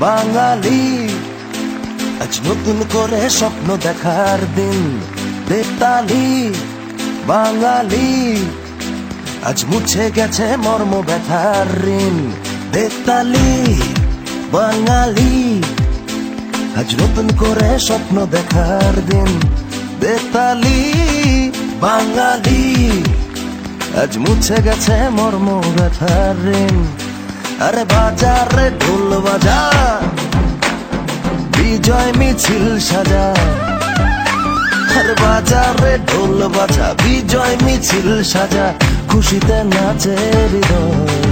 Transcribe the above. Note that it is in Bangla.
বাঙালি আজ নতুন করে স্বপ্ন দেখার দিন। বেতালি বাঙালি আজ মুছে গেছে মর্ম ব্যথার ঋণ। বেতালি বাঙালি আজ নতুন করে স্বপ্ন দেখার দিন। বেতালি বাঙালি আজ মুছে গেছে মর্ম ব্যথার ঋণ। আরে বাজারে ঢোল বাজা, বিজয় মিছিল সাজা। আরে বাজারে ঢোল বাজা, বিজয় মিছিল সাজা, খুশিতে নাচে হৃদয়।